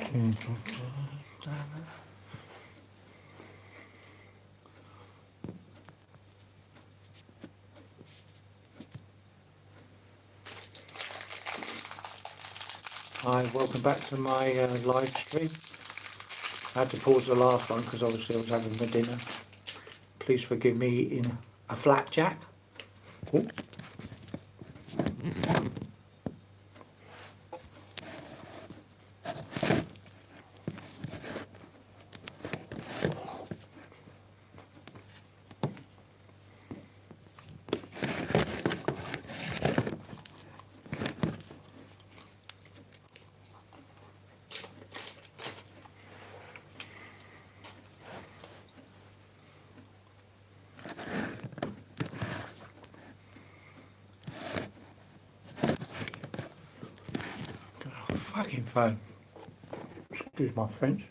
Hi, welcome back to my live stream. I had to pause the last one because obviously I was having my dinner. Please forgive me in a flat jack. Oh. Fucking phone. Excuse my French.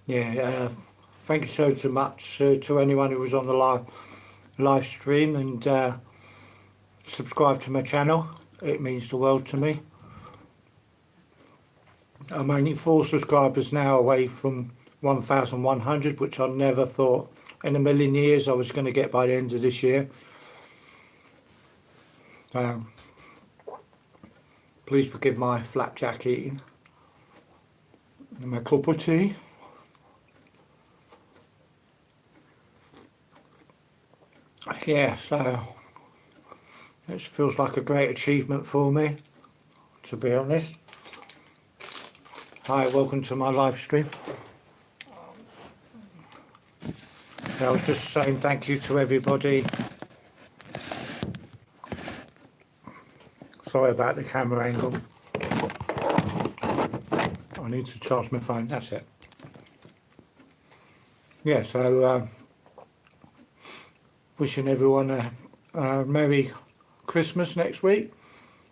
Yeah, thank you so much to anyone who was on the live stream and subscribe to my channel. It means the world to me. I'm only 4 subscribers now away from 1,100, which I never thought in a million years I was going to get by the end of this year. Please forgive my flapjack eating and my cup of tea. Yeah, so it feels like a great achievement for me, to be honest. Hi, welcome to my live stream. I was just saying thank you to everybody. Sorry about the camera angle. I need to charge my phone, that's it. Yeah, so wishing everyone a Merry Christmas next week.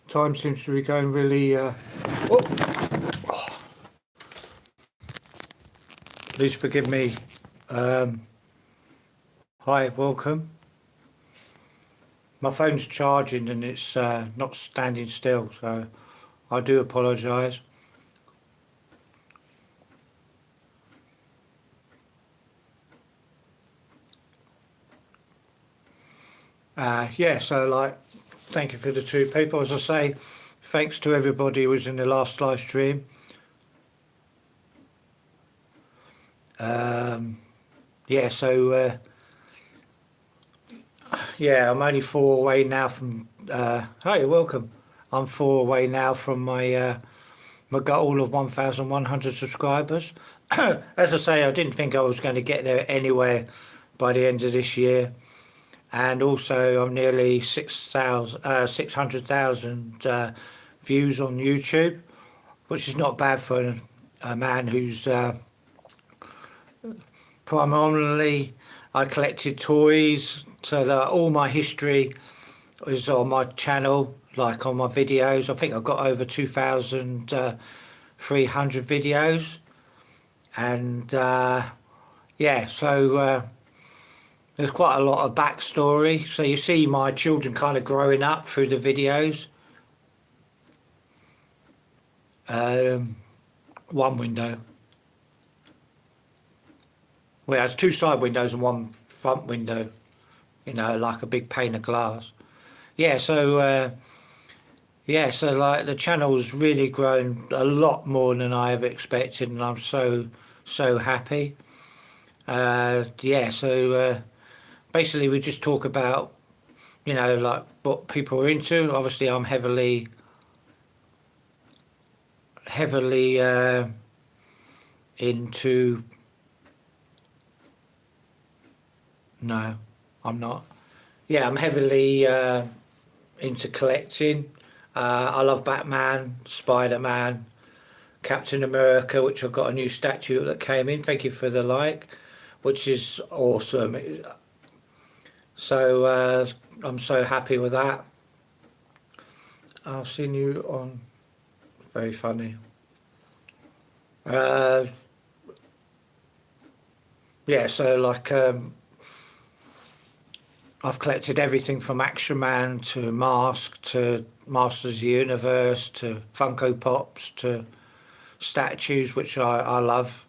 Time seems to be going really... Please forgive me. Hi, welcome. My phone's charging and it's not standing still, so I do apologise. Yeah, so thank you for the 2 people. As I say, thanks to everybody who was in the last live stream. Yeah, so yeah, I'm only 4 away now from hi, welcome. I'm 4 away now from my my goal of 1,100 subscribers. As I say, I didn't think I was going to get there anywhere by the end of this year. And also I'm nearly 600,000 views on YouTube, which is not bad for a man who's primarily, I collected toys, so that all my history is on my channel, like on my videos. I think I've got over 2,300 videos, and yeah, so there's quite a lot of backstory. So you see my children kind of growing up through the videos. One window. Well, there's 2 side windows and 1 front window, you know, like a big pane of glass. Yeah, so yeah, so like the channel's really grown a lot more than I ever expected, and I'm so happy. Yeah, so basically we just talk about you know, like what people are into. Obviously, I'm heavily into. No, I'm not. Yeah, I'm heavily into collecting. I love Batman, Spider-Man, Captain America, which I've got a new statue that came in. Thank you for the like, which is awesome. So I'm so happy with that. I've seen you on. Very funny. Uh, yeah, so like I've collected everything from Action Man to Mask to Masters of the Universe to Funko Pops to statues, which I love.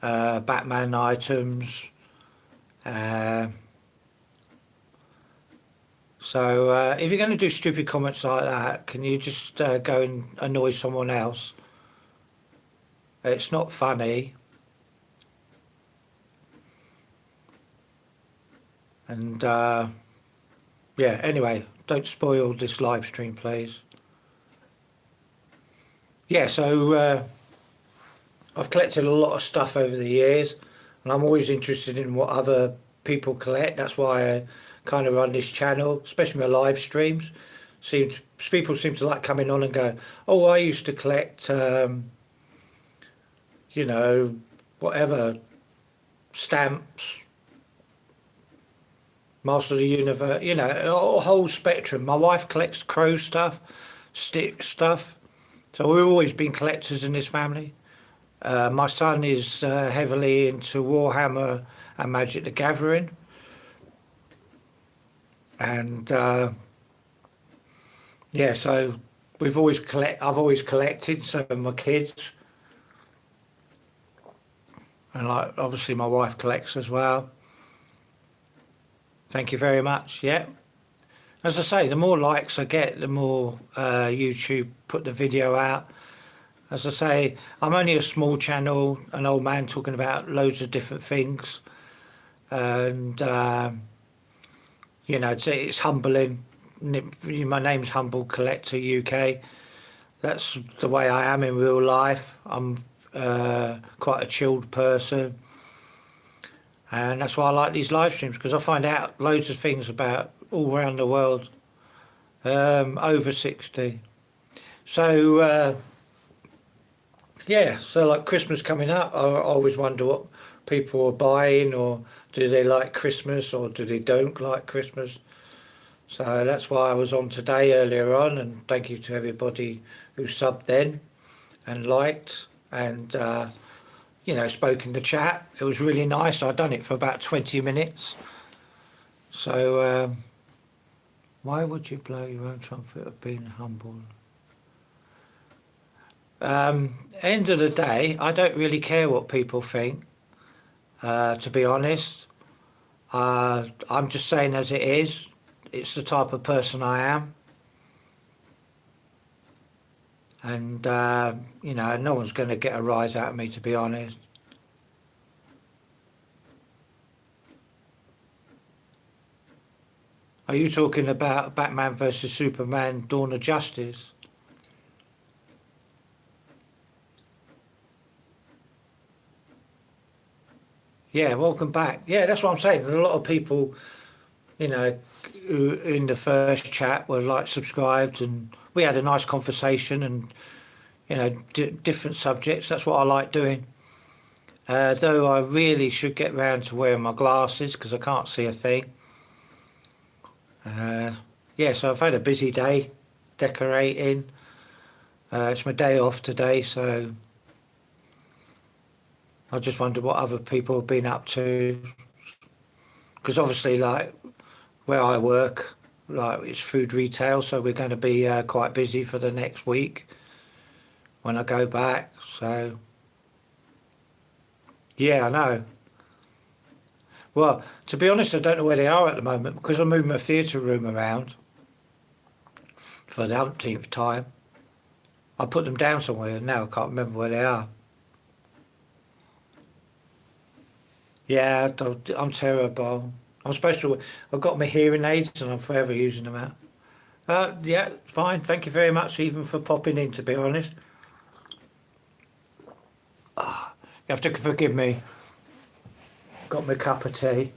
Batman items. Uh, so if you're going to do stupid comments like that, can you just go and annoy someone else? It's not funny. And yeah, anyway, don't spoil this live stream, please. Yeah, so I've collected a lot of stuff over the years, and I'm always interested in what other people collect. That's why I kind of run this channel, especially my live streams. People seem to like coming on and go, "Oh, I used to collect, you know, whatever stamps, Master of the Universe, you know, a whole spectrum." My wife collects crow stuff, stick stuff, so we've always been collectors in this family. My son is heavily into Warhammer and Magic the Gathering, and yeah, so I've always collected. So have my kids, and like obviously my wife collects as well. Thank you very much. Yeah, as I say, the more likes I get, the more YouTube put the video out. As I say, I'm only a small channel, an old man talking about loads of different things, and you know, it's humbling. My name's Humble Collector UK. That's the way I am in real life. I'm quite a chilled person, and that's why I like these live streams, because I find out loads of things about all around the world. Over 60. So yeah, so like Christmas coming up, I always wonder what people are buying, or do they like Christmas, or do they don't like Christmas. So that's why I was on today earlier on, and thank you to everybody who subbed then and liked and you know, spoke in the chat. It was really nice. I'd done it for about 20 minutes. So why would you blow your own trumpet of being humble? End of the day, I don't really care what people think, to be honest. I'm just saying as it is. It's the type of person I am. And, you know, no one's going to get a rise out of me, to be honest. Are you talking about Batman versus Superman, Dawn of Justice? Yeah, welcome back. Yeah, that's what I'm saying. A lot of people, you know, who in the first chat were like subscribed, and we had a nice conversation, and you know, different subjects. That's what I like doing. Though I really should get round to wearing my glasses because I can't see a thing. Yeah, so I've had a busy day decorating. It's my day off today, so I just wonder what other people have been up to. Because obviously, like where I work, like it's food retail, so we're going to be quite busy for the next week when I go back. So yeah, I know. Well, to be honest, I don't know where they are at the moment because I'm moving my theatre room around for the umpteenth time. I put them down somewhere and now I can't remember where they are. Yeah, I'm terrible. I'm supposed to. I've got my hearing aids and I'm forever using them out. Yeah, fine. Thank you very much, even for popping in. To be honest, you have to forgive me. Got my cup of tea,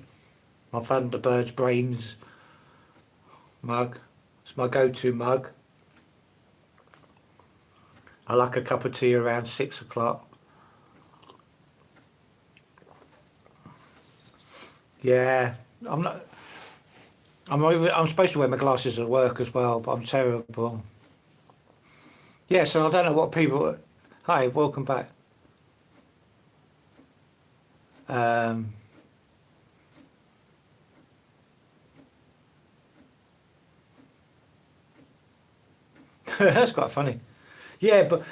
my Thunderbird's brains mug. It's my go-to mug. I like a cup of tea around 6 o'clock. Yeah, I'm not. I'm supposed to wear my glasses at work as well, but I'm terrible. Yeah, so I don't know what people. Hi, welcome back. Um, that's quite funny. Yeah, but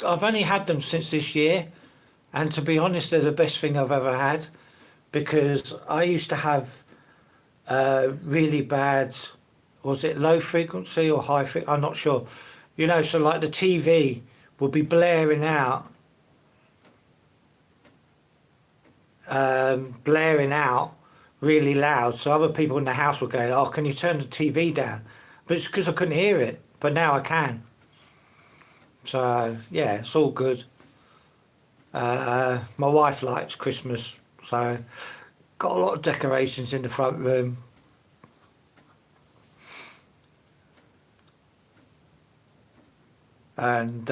I've only had them since this year, and to be honest, they're the best thing I've ever had because I used to have really bad. Was it low frequency or high frequency? I'm not sure. You know, so like the TV would be blaring out really loud. So other people in the house were going, "Oh, can you turn the TV down?" But it's because I couldn't hear it. But now I can. So yeah, it's all good. My wife likes Christmas, so got a lot of decorations in the front room. And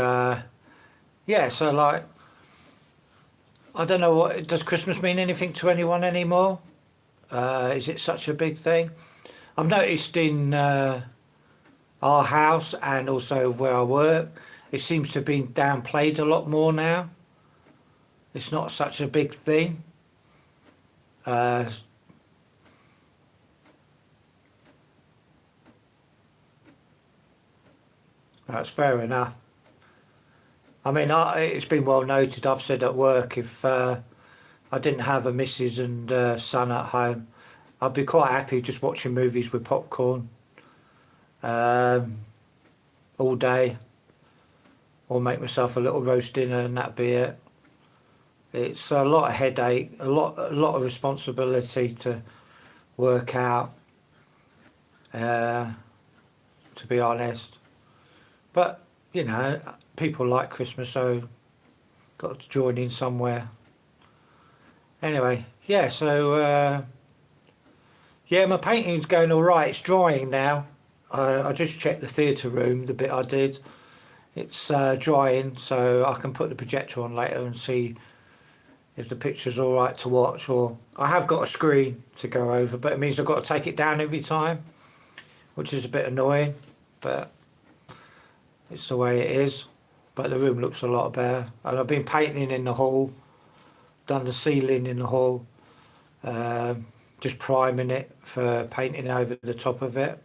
yeah, so like, I don't know what does Christmas mean anything to anyone anymore? Is it such a big thing? I've noticed in our house and also where I work, it seems to be downplayed a lot more now. It's not such a big thing. Uh, that's fair enough. I mean, it's been well noted. I've said at work if I didn't have a missus and son at home, I'd be quite happy just watching movies with popcorn um, all day, or make myself a little roast dinner and that'd be it. It's a lot of headache, a lot of responsibility to work out. Uh, to be honest, but you know, people like Christmas, so got to join in somewhere. Anyway, yeah. So yeah, my painting's going all right. It's drying now. I just checked the theatre room, the bit I did. It's drying, so I can put the projector on later and see if the picture's all right to watch. Or I have got a screen to go over, but it means I've got to take it down every time, which is a bit annoying. But it's the way it is. But the room looks a lot better. And I've been painting in the hall, done the ceiling in the hall, just priming it for painting over the top of it.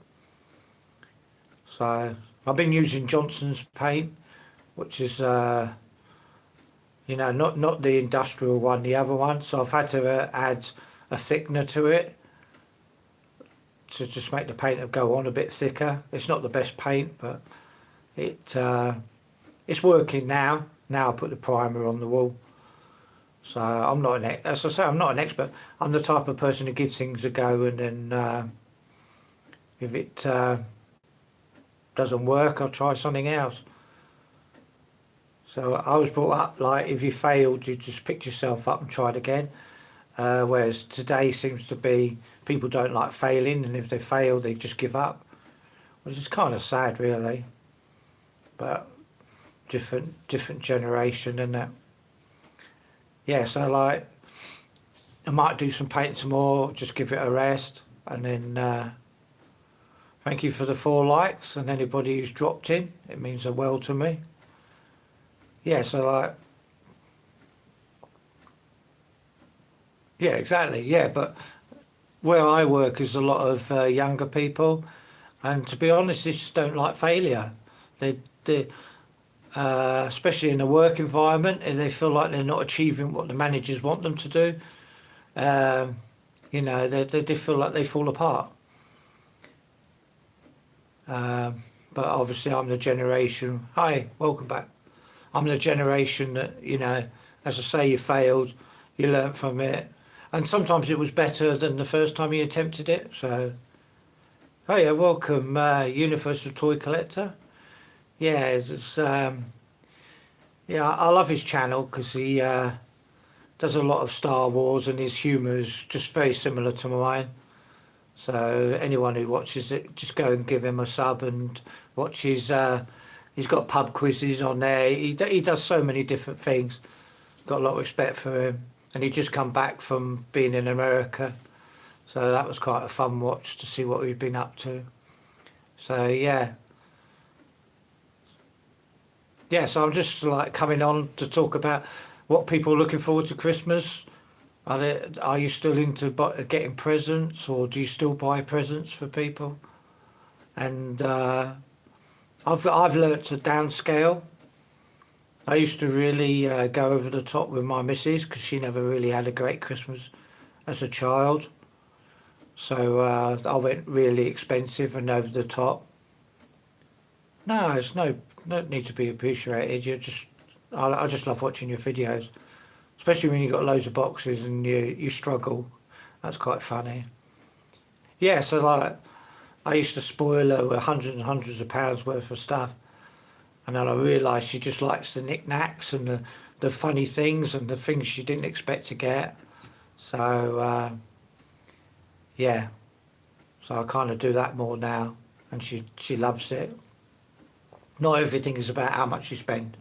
So I've been using Johnson's paint, which is you know, not the industrial one, the other one. So I've had to add a thickener to it to just make the paint go on a bit thicker. It's not the best paint, but it it's working now. Now I put the primer on the wall. So I'm not as I say, I'm not an expert. I'm the type of person who gives things a go, and then if it doesn't work, I'll try something else. So I was brought up like if you failed, you just picked yourself up and tried again. Whereas today seems to be people don't like failing, and if they fail, they just give up, which is kind of sad, really. But different generation, and that. Yeah, so like I might do some painting some more, just give it a rest, and then thank you for the 4 likes and anybody who's dropped in. It means the world to me. Yeah, so like yeah, exactly. Yeah, but where I work is a lot of younger people, and to be honest, they just don't like failure. They especially in a work environment, if they feel like they're not achieving what the managers want them to do, um, you know, they feel like they fall apart. But obviously, I'm the generation. Hi, welcome back. I'm the generation that, you know, as I say, you failed, you learnt from it. and sometimes it was better than the first time he attempted it. So, oh yeah, welcome, Universal Toy Collector. Yeah, yeah, I love his channel because he does a lot of Star Wars, and his humour is just very similar to mine. So anyone who watches it, just go and give him a sub and watch his. He's got pub quizzes on there. He does so many different things. Got a lot of respect for him, and he just come back from being in America, so that was quite a fun watch to see what we've been up to. So yeah, yeah. So I'm just like coming on to talk about what people are looking forward to Christmas. Are you still into getting presents, or do you still buy presents for people? And I've learnt to downscale. I used to really go over the top with my missus because she never really had a great Christmas as a child. So I went really expensive and over the top. No, it's no need to be appreciated. I just love watching your videos, especially when you've got loads of boxes and you struggle. That's quite funny. Yeah, so like I used to spoil her with hundreds and hundreds of pounds worth of stuff, and then I realised she just likes the knickknacks and the funny things and the things she didn't expect to get. So yeah, so I kind of do that more now, and she loves it. Not everything is about how much you spend.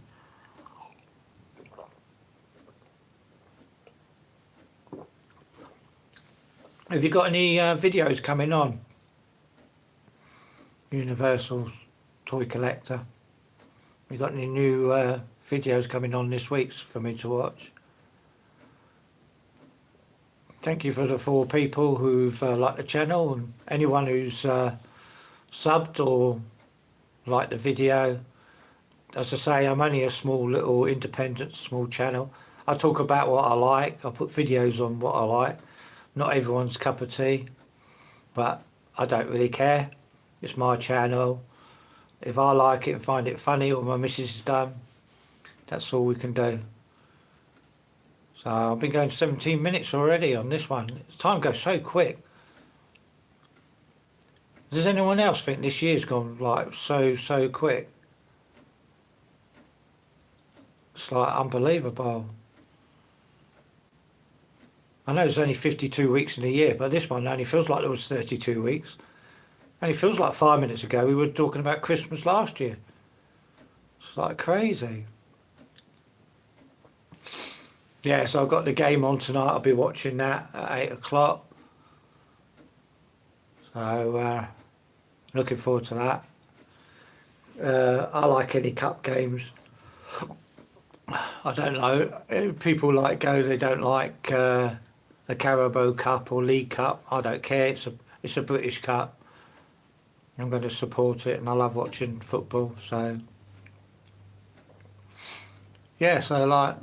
Have you got any videos coming on? Universal Toy Collector. You got any new videos coming on this week for me to watch? Thank you for the 4 people who've liked the channel, and anyone who's subbed or liked the video. As I say, I'm only a small little independent small channel. I talk about what I like. I put videos on what I like. Not everyone's cup of tea, but I don't really care. It's my channel. If I like it and find it funny, or my missus has done, that's all we can do. So I've been going 17 minutes already on this one. Time goes so quick. Does anyone else think this year's gone like so quick? It's like unbelievable. I know there's only 52 weeks in a year, but this one only feels like there was 32 weeks. Only feels like 5 minutes ago we were talking about Christmas last year. It's like crazy. Yeah, so I've got the game on tonight. I'll be watching that at 8 o'clock. So looking forward to that. I like any cup games. I don't know. People like go. They don't like the Carabao Cup or League Cup. I don't care. It's a British Cup. I'm going to support it, and I love watching football. So yeah. So like,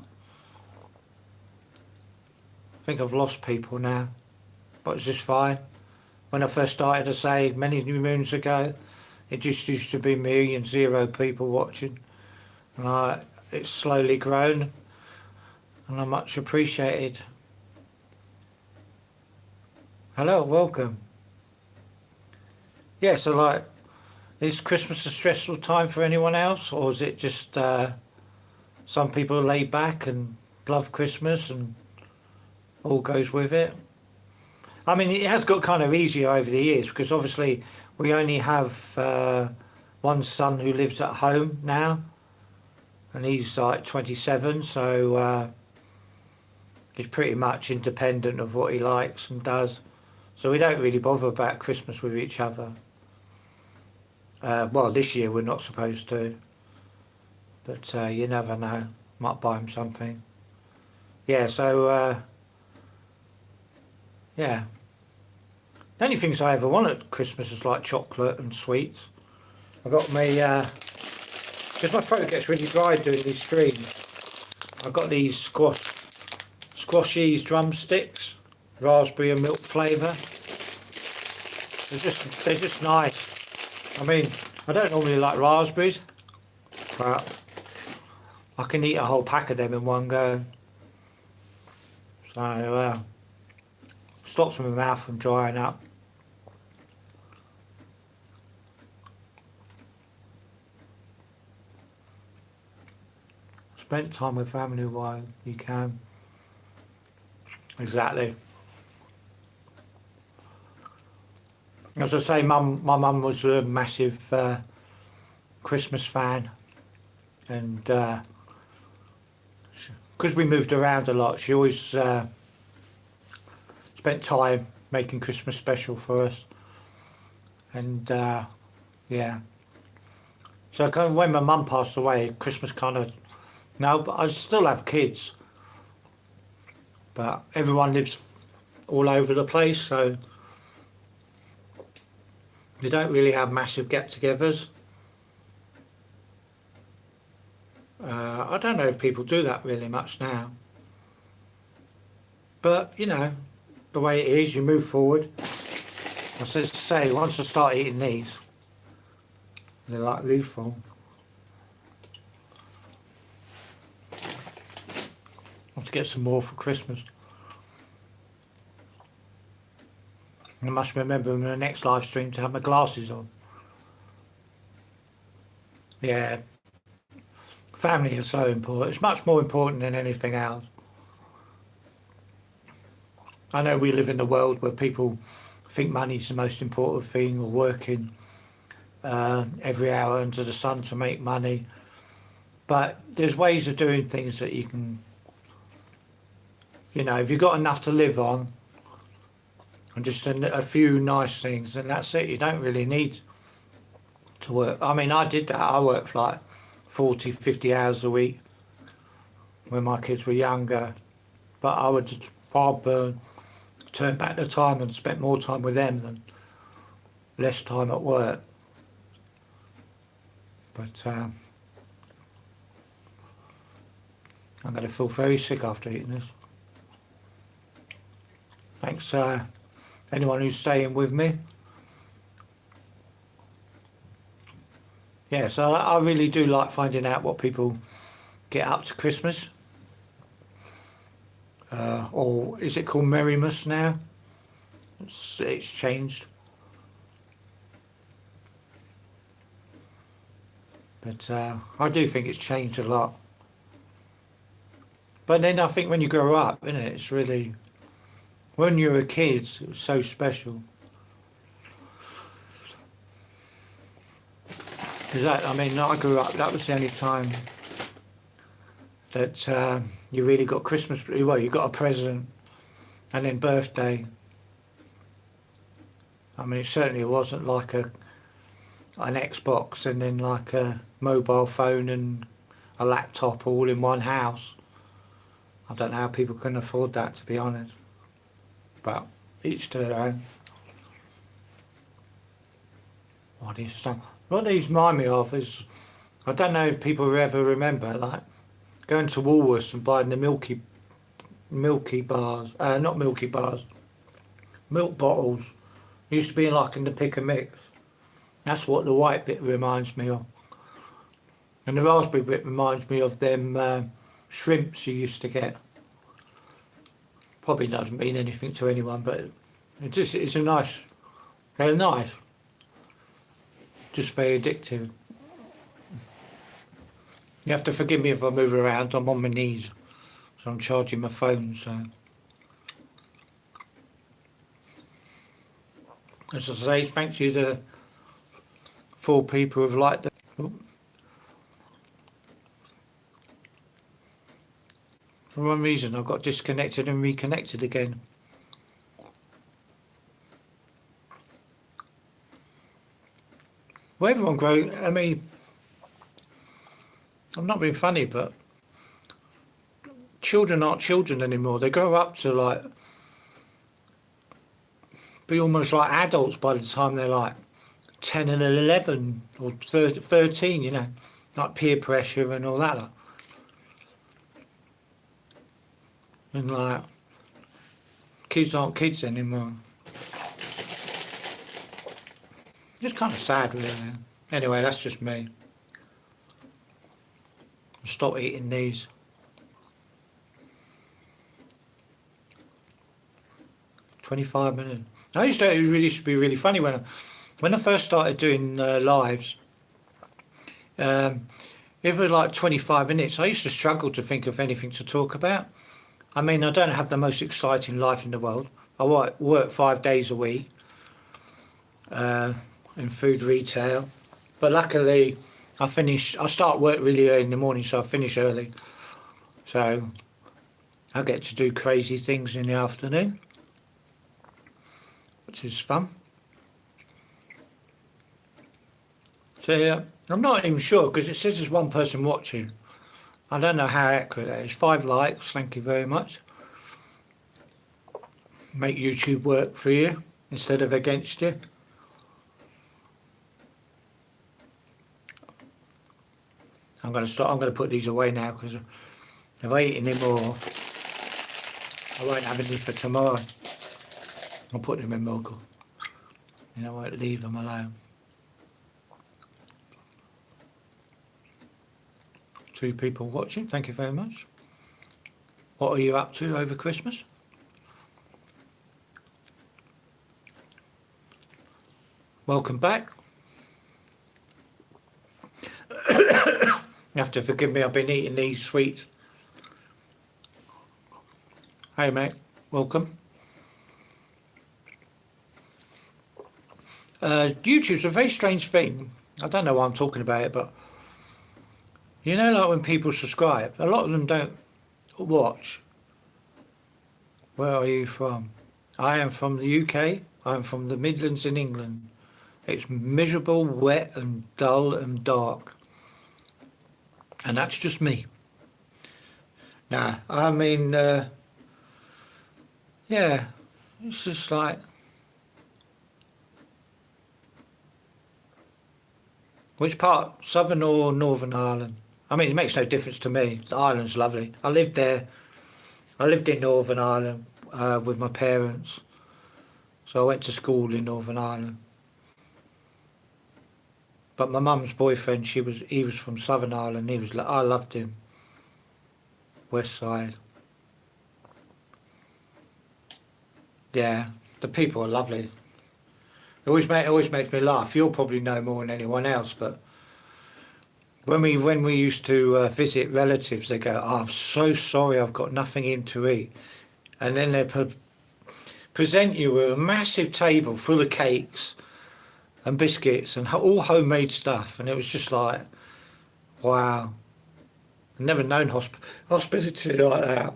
I think I've lost people now, but it's just fine. When I first started, I say many moons ago, it just used to be me and 0 people watching, and it's slowly grown, and I'm much appreciated. Hello, welcome. Yeah, so like, is Christmas a stressful time for anyone else, or is it just some people are laid back and love Christmas and all goes with it? I mean, it has got kind of easier over the years because obviously we only have one son who lives at home now, and he's like 27, so he's pretty much independent of what he likes and does. So we don't really bother about Christmas with each other. Well, this year we're not supposed to, but you never know. Might buy him something. Yeah, so yeah. The only things I ever want at Christmas is like chocolate and sweets. I got me, because my throat gets really dry doing these streams, I got these squashies drumsticks, raspberry and milk flavour. They're just nice. I mean, I don't normally like raspberries, but I can eat a whole pack of them in one go. So stops my mouth from drying up. Spend time with family while you can. Exactly. As I say, my mum was a massive Christmas fan, and because we moved around a lot, she always spent time making Christmas special for us. And yeah, so kind of when my mum passed away, Christmas kind of, no, but I still have kids, but everyone lives all over the place, so we don't really have massive get-togethers. I don't know if people do that really much now, but you know, the way it is, you move forward. As I say, once I start eating these, they're like lethal. I want to get some more for Christmas. And I must remember in the next live stream to have my glasses on. Yeah, family is so important. It's much more important than anything else. I know we live in a world where people think money's the most important thing, or working every hour under the sun to make money. But there's ways of doing things that you can, you know, if you've got enough to live on, and just a few nice things, and that's it. You don't really need to work. I mean, I did that. I worked for like 40, 50 hours a week when my kids were younger, but I would far turn back the time and spent more time with them than less time at work. But I'm going to feel very sick after eating this. Thanks anyone who's staying with me. Yeah, so I really do like finding out what people get up to Christmas. Or is it called Merrymas now? It's changed. But I do think it's changed a lot. But then I think when you grow up, isn't it, it's really, when you were a kid, it was so special. Because I mean, I grew up, that was the only time that you really got Christmas, well, you got a present, and then birthday. I mean, it certainly wasn't like an Xbox and then like a mobile phone and a laptop all in one house. I don't know how people can afford that, to be honest. But each to their own. What these remind me of is, I don't know if people ever remember, like going to Woolworths and buying the milky bars, not milky bars, milk bottles. Used to be like in the pick and mix. That's what the white bit reminds me of. And the raspberry bit reminds me of them shrimps you used to get. Probably doesn't mean anything to anyone, but it's a nice, they're nice. Just very addictive. You have to forgive me if I move around, I'm on my knees. So I'm charging my phone, so. As I say, thank you to 4 people who've liked it. For one reason, I got disconnected and reconnected again. Well, everyone grows. I mean, I'm not being funny, but children aren't children anymore. They grow up to like be almost like adults by the time they're like 10 and 11 or 13, you know, like peer pressure and all that. And like, kids aren't kids anymore. It's kind of sad, really. Anyway, that's just me. Stop eating these. 25 minutes. I used to, it really used to be really funny when I first started doing lives. If it was like 25 minutes, I used to struggle to think of anything to talk about. I mean, I don't have the most exciting life in the world. I work 5 days a week in food retail, but luckily I start work really early in the morning, so I finish early. So I get to do crazy things in the afternoon, which is fun. So yeah, I'm not even sure because it says there's one person watching. I don't know how accurate that is. 5 likes, thank you very much. Make YouTube work for you instead of against you. I'm going to put these away now because if I eat any more, I won't have any for tomorrow. I'll put them in Mogul. And I won't leave them alone. 2 people watching, thank you very much. What are you up to over Christmas? Welcome back. You have to forgive me, I've been eating these sweets. Hey mate, welcome. YouTube's a very strange thing. I don't know why I'm talking about it, but you know, like when people subscribe, a lot of them don't watch. Where are you from? I am from the UK. I'm from the Midlands in England. It's miserable, wet and dull and dark. And that's just me. Nah, I mean, yeah, it's just like, which part, Southern or Northern Ireland? I mean, it makes no difference to me. The island's lovely. I lived there. I lived in Northern Ireland with my parents. So I went to school in Northern Ireland. But my mum's boyfriend, he was from Southern Ireland. I loved him. West Side. Yeah, the people are lovely. It always makes me laugh. You'll probably know more than anyone else, but when we used to visit relatives, they go, "Oh, I'm so sorry, I've got nothing in to eat," and then they present you with a massive table full of cakes and biscuits and all homemade stuff, and it was just like, wow, I've never known hospitality like that.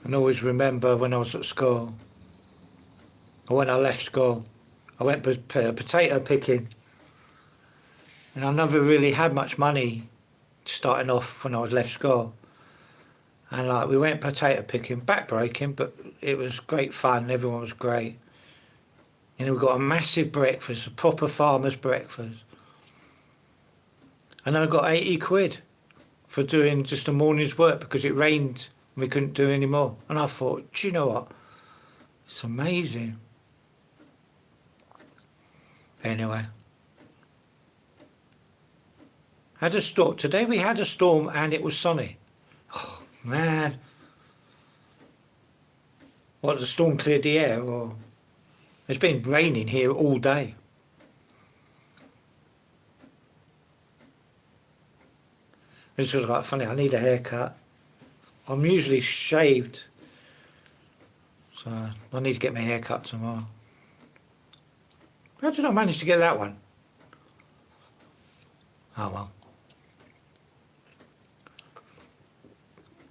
And I always remember when I was at school, or when I left school, I went potato picking, and I never really had much money starting off when I was left school. And like we went potato picking, backbreaking, but it was great fun. Everyone was great. And we got a massive breakfast, a proper farmer's breakfast. And I got 80 quid for doing just a morning's work because it rained and we couldn't do any more. And I thought, do you know what? It's amazing. Anyway. Had a storm. Today we had a storm and it was sunny. Oh, man. What, the storm cleared the air or... It's been raining here all day. This was quite funny. I need a haircut. I'm usually shaved, so I need to get my haircut tomorrow. How did I manage to get that one? Oh well.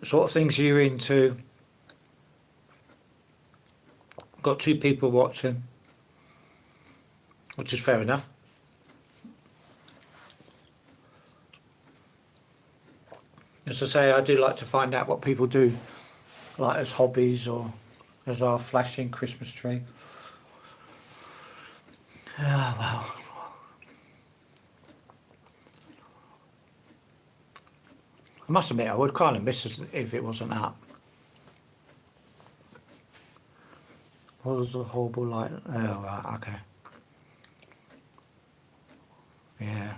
What sort of things are you into? Got 2 people watching, which is fair enough. As I say, I do like to find out what people do, like as hobbies or as our flashing Christmas tree. Ah, well. I must admit, I would kind of miss it if it wasn't up. What was the horrible light? Oh, right, okay. Yeah.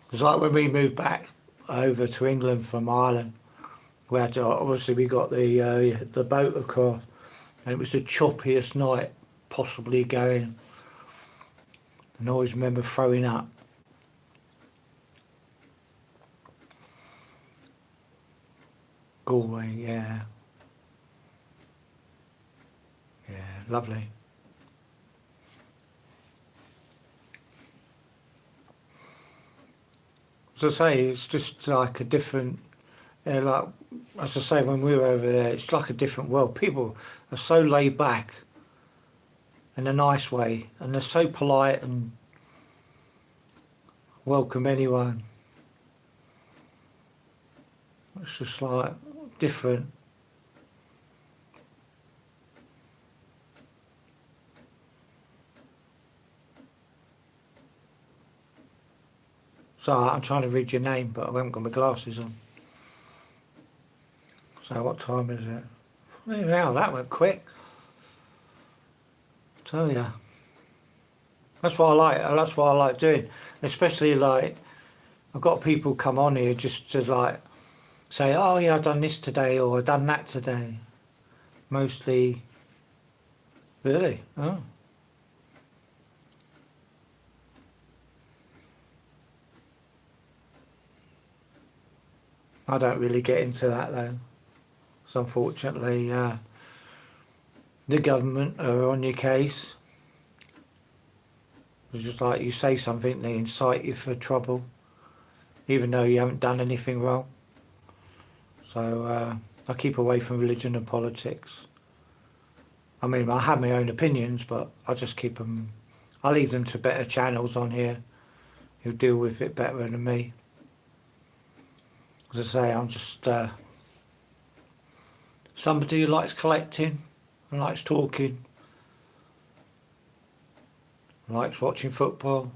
It was like when we moved back over to England from Ireland. We had obviously we got the boat across, and it was the choppiest night possibly going. And I always remember throwing up. Galway, yeah, lovely. As I say, it's just like a different, like as I say, when we were over there, it's like a different world. People are so laid back in a nice way, and they're so polite and welcome anyone. It's just like different. So I'm trying to read your name, but I haven't got my glasses on. So what time is it? Now that went quick. Tell ya. That's what I like. That's what I like doing. Especially like I've got people come on here just to like say, "Oh yeah, I've done this today," or "I've done that today." Mostly, really. Oh, I don't really get into that though. So unfortunately, the government are on your case. It's just like you say something, they incite you for trouble, even though you haven't done anything wrong. So I keep away from religion and politics. I mean, I have my own opinions, but I just keep them. I leave them to better channels on here who deal with it better than me. As I say, I'm just somebody who likes collecting and likes talking, likes watching football.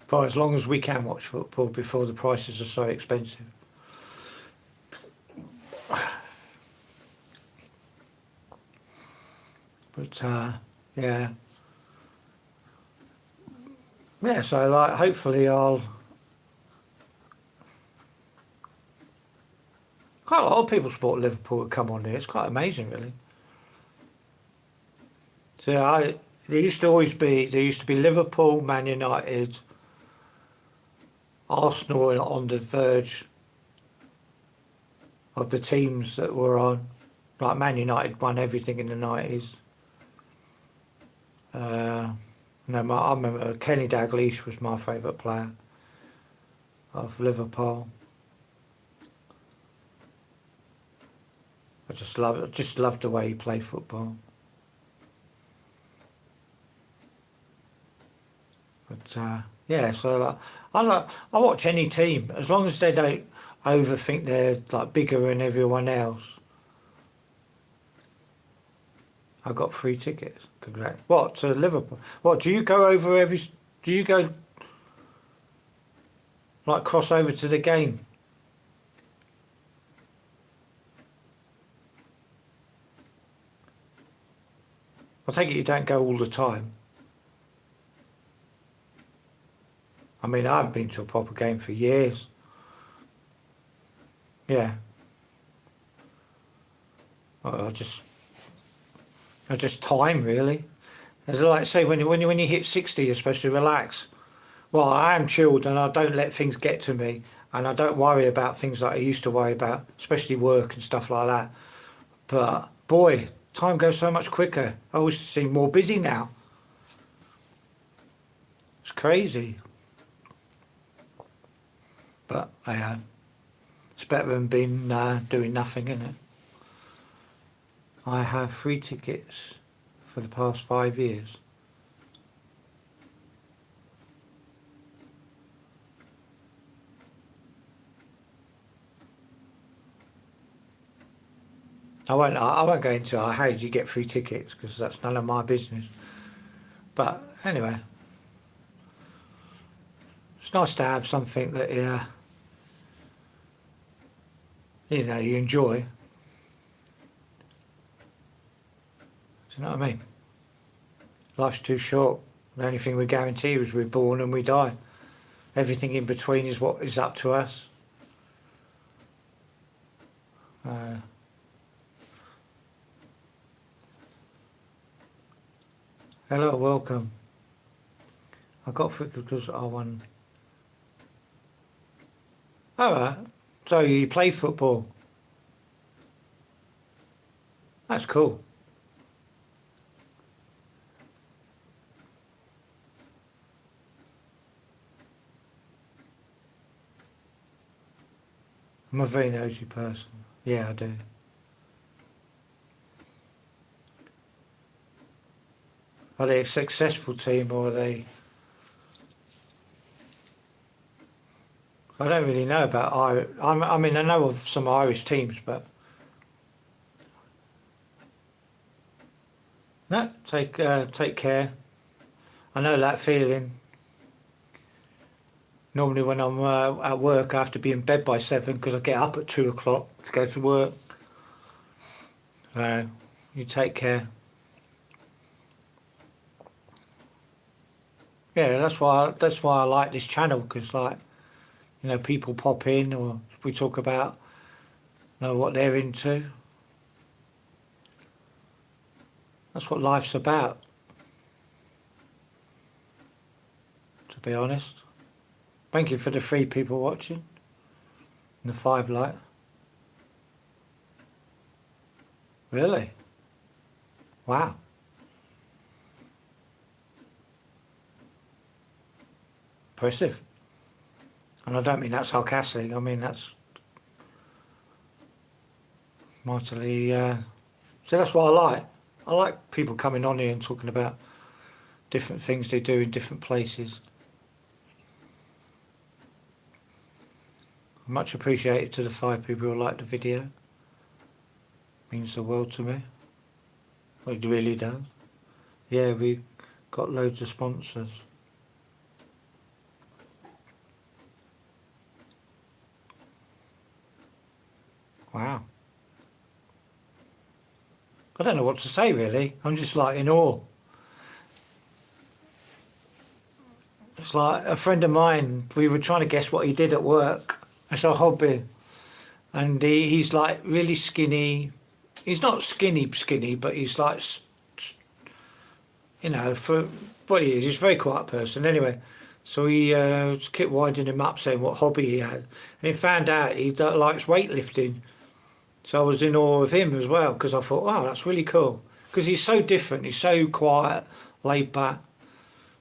For as long as we can watch football before the prices are so expensive. But yeah, so like hopefully I'll. Quite a lot of people support Liverpool come on here. It's quite amazing, really. So there used to be Liverpool, Man United, Arsenal on the verge of the teams that were on. Like Man United won everything in the 90s. No, I remember Kenny Dalglish was my favourite player of Liverpool. I just loved the way he played football. But yeah, so like I watch any team as long as they don't overthink they're like bigger than everyone else. I got free tickets. Congrats. What, to Liverpool? What, do you go over every? Do you go like cross over to the game? I take it you don't go all the time. I mean, I haven't been to a proper game for years. Yeah. Well, I just time really. As I like to say, when you hit 60, you're supposed to relax. Well, I am chilled and I don't let things get to me, and I don't worry about things like I used to worry about, especially work and stuff like that. But boy, time goes so much quicker. I always seem more busy now. It's crazy. But it's better than being doing nothing, isn't it? I have free tickets for the past 5 years. I won't go into how did you get free tickets, because that's none of my business. But anyway, it's nice to have something that you enjoy. Do you know what I mean? Life's too short. The only thing we guarantee is we're born and we die. Everything in between is what is up to us. Hello, welcome. I got football because I won. Alright, so you play football. That's cool. I'm a very nosy person. Yeah, I do. Are they a successful team or are they... I don't really know about Irish. I mean, I know of some Irish teams, but... No, take care. I know that feeling. Normally when I'm at work, I have to be in bed by 7 because I get up at 2 o'clock to go to work. So, you take care. Yeah, that's why I like this channel, because like, you know, people pop in or we talk about, you know, what they're into. That's what life's about, to be honest. Thank you for the 3 people watching and the 5 like. Really? Wow. Impressive. And I don't mean that sarcastic, I mean that's mightily... So that's what I like. I like people coming on here and talking about different things they do in different places. Much appreciated to the 5 people who liked the video. Means the world to me. It really does. Yeah, we got loads of sponsors. Wow. I don't know what to say really. I'm just like in awe. It's like a friend of mine, we were trying to guess what he did at work. It's a hobby. And he's like really skinny. He's not skinny, but he's like, you know, for what he is, he's a very quiet person. Anyway, so he kept winding him up saying what hobby he had. And he found out he likes weightlifting. So I was in awe of him as well, because I thought, wow, that's really cool. Because he's so different, he's so quiet, laid back.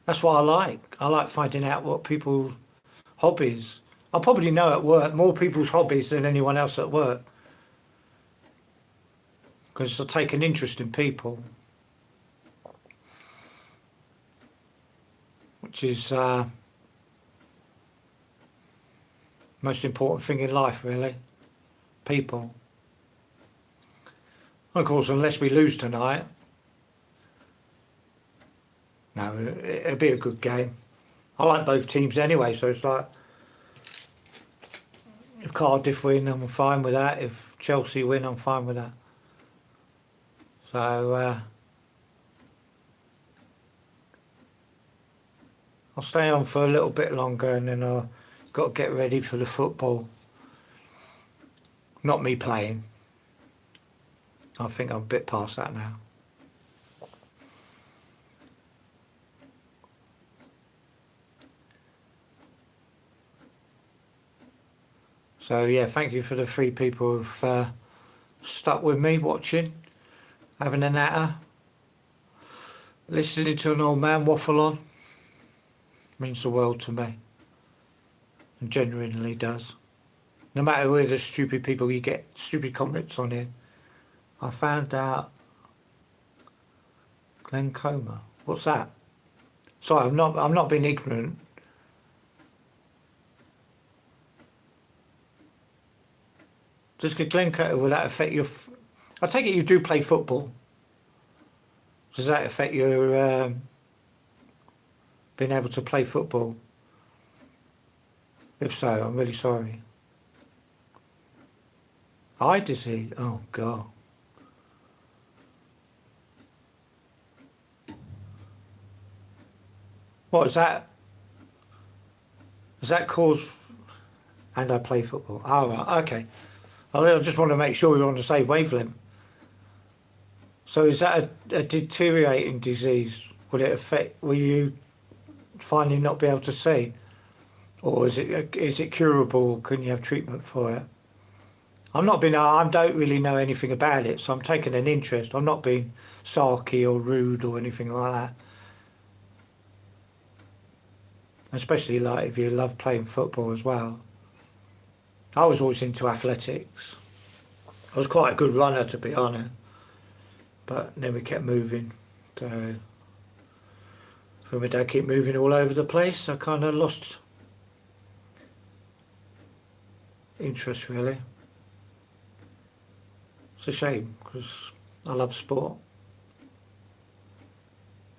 That's what I like. I like finding out what people's hobbies. I probably know at work more people's hobbies than anyone else at work. Because I take an interest in people. Which is most important thing in life, really. People. Of course, unless we lose tonight. No, it'll be a good game. I like both teams anyway, so it's like, if Cardiff win, I'm fine with that. If Chelsea win, I'm fine with that. So, I'll stay on for a little bit longer and then I've got to get ready for the football. Not me playing. I think I'm a bit past that now. So yeah, thank you for the 3 people who've stuck with me watching, having a natter, listening to an old man waffle on. Means the world to me, and genuinely does. No matter where the stupid people you get, stupid comments on here. I found out Glencoma. What's that? Sorry, I'm not being ignorant. Does Glencoma, will that affect your... I take it you do play football. Does that affect your being able to play football? If so, I'm really sorry. Eye disease? Oh God. What is that? Does that cause... And I play football. Oh, right, okay. I just want to make sure you're on the same wavelength. So is that a deteriorating disease? Will it affect? Will you finally not be able to see, or is it curable? Can you have treatment for it? I don't really know anything about it, so I'm taking an interest. I'm not being sarky or rude or anything like that. Especially like if you love playing football as well. I was always into athletics. I was quite a good runner, to be honest, but then we kept moving. So when my dad kept moving all over the place, I kind of lost interest, really. It's a shame because I love sport.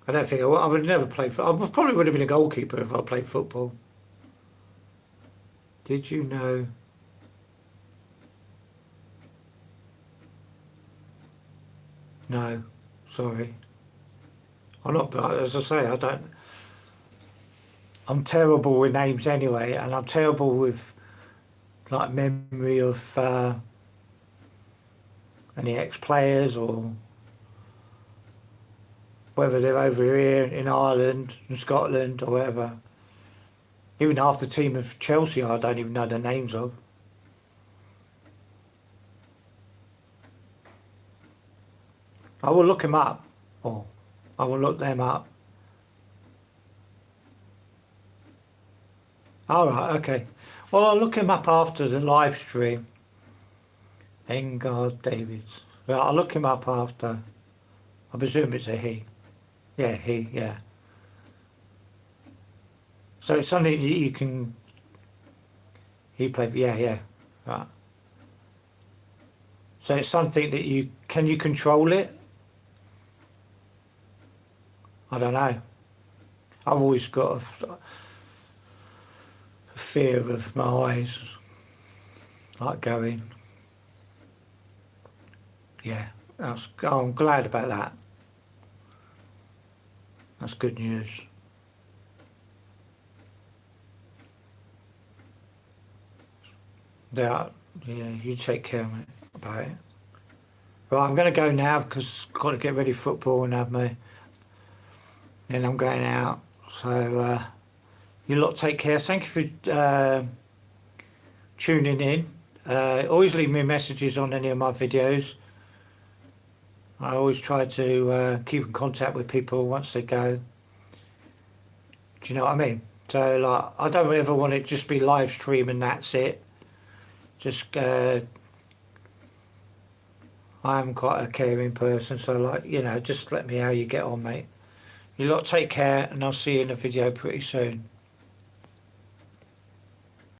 I don't think I would never play. I probably would have been a goalkeeper if I played football. Did you know? No, sorry. I'm not. As I say, I don't. I'm terrible with names anyway, and I'm terrible with like memory of any ex-players or whether they're over here in Ireland and Scotland or whatever. Even half the team of Chelsea I don't even know the names of. I will look them up, or I will look them up. All right, okay. Well, I'll look him up after the live stream. Engard Davids. Well, I'll look him up after. I presume it's a he. Yeah, he, yeah. So it's something that you can... He played... Yeah, yeah. Right. So it's something that you... Can you control it? I don't know. I've always got a fear of my eyes. Like going... Yeah. I'm glad about that. That's good news. Yeah, you take care of it about it. Right, I'm going to go now because I've got to get ready for football and have my... Then I'm going out. So, you lot take care. Thank you for tuning in. Always leave me messages on any of my videos. I always try to keep in contact with people once they go. Do you know what I mean? So, like, I don't ever want it just be live stream and that's it. Just, I am quite a caring person, so, like, you know, just let me know how you get on, mate. You lot take care, and I'll see you in a video pretty soon.